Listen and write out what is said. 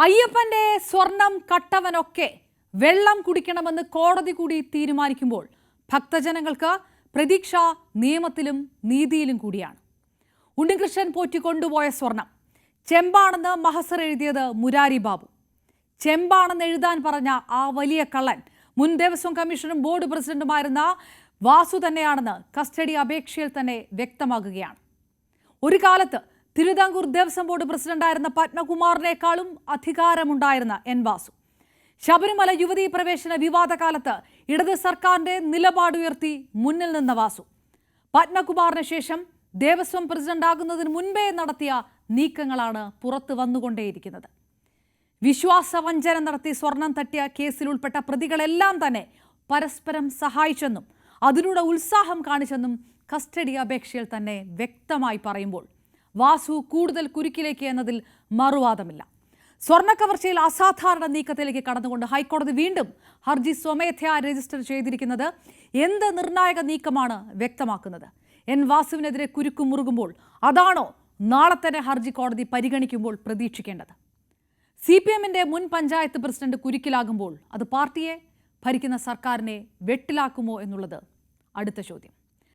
അയ്യപ്പന്റെ സ്വർണം കട്ടവനൊക്കെ വെള്ളം കുടിക്കണമെന്ന് കോടതി കൂടി തീരുമാനിക്കുമ്പോൾ ഭക്തജനങ്ങൾക്ക് പ്രതീക്ഷ നിയമത്തിലും നീതിയിലും കൂടിയാണ്. ഉണ്ണികൃഷ്ണൻ പോറ്റി കൊണ്ടുപോയ സ്വർണം ചെമ്പാണെന്ന് മഹസർ എഴുതിയത് മുരാരി ബാബു. ചെമ്പാണെന്ന് എഴുതാൻ പറഞ്ഞ ആ വലിയ കള്ളൻ മുൻ ദേവസ്വം കമ്മീഷണറും ബോർഡ് പ്രസിഡന്റുമായിരുന്ന വാസു തന്നെയാണെന്ന് കസ്റ്റഡി അപേക്ഷയിൽ തന്നെ വ്യക്തമാകുകയാണ്. ഒരു കാലത്ത് തിരുവിതാംകൂർ ദേവസ്വം ബോർഡ് പ്രസിഡന്റായിരുന്ന പത്മകുമാറിനേക്കാളും അധികാരമുണ്ടായിരുന്ന എൻ വാസു ശബരിമല യുവതീ പ്രവേശന വിവാദ കാലത്ത് ഇടത് സർക്കാരിന്റെ നിലപാടുയർത്തി മുന്നിൽ നിന്ന വാസു പത്മകുമാറിന് ശേഷം ദേവസ്വം പ്രസിഡന്റാകുന്നതിന് മുൻപേ നടത്തിയ നീക്കങ്ങളാണ് പുറത്തു വന്നുകൊണ്ടേയിരിക്കുന്നത്. വിശ്വാസവഞ്ചന നടത്തി സ്വർണം തട്ടിയ കേസിൽ ഉൾപ്പെട്ട പ്രതികളെല്ലാം തന്നെ പരസ്പരം സഹായിച്ചെന്നും അതിലൂടെ ഉത്സാഹം കാണിച്ചെന്നും കസ്റ്റഡി അപേക്ഷയിൽ തന്നെ വ്യക്തമായി പറയുമ്പോൾ വാസു കൂടുതൽ കുരുക്കിലേക്ക് എന്നതിൽ മറുവാദമില്ല. സ്വർണ്ണക്കവർച്ചയിൽ അസാധാരണ നീക്കത്തിലേക്ക് കടന്നുകൊണ്ട് ഹൈക്കോടതി വീണ്ടും ഹർജി സ്വമേധയാ രജിസ്റ്റർ ചെയ്തിരിക്കുന്നത് എന്ത് നിർണായക നീക്കമാണ് വ്യക്തമാക്കുന്നത്? എൻ വാസുവിനെതിരെ കുരുക്കു മുറുകുമ്പോൾ അതാണോ നാളെ തന്നെ ഹർജി കോടതി പരിഗണിക്കുമ്പോൾ പ്രതീക്ഷിക്കേണ്ടത്? CPMന്റെ മുൻ പഞ്ചായത്ത് പ്രസിഡന്റ് കുരുക്കിലാകുമ്പോൾ അത് പാർട്ടിയെ ഭരിക്കുന്ന സർക്കാരിനെ വെട്ടിലാക്കുമോ എന്നുള്ളത് അടുത്ത ചോദ്യം.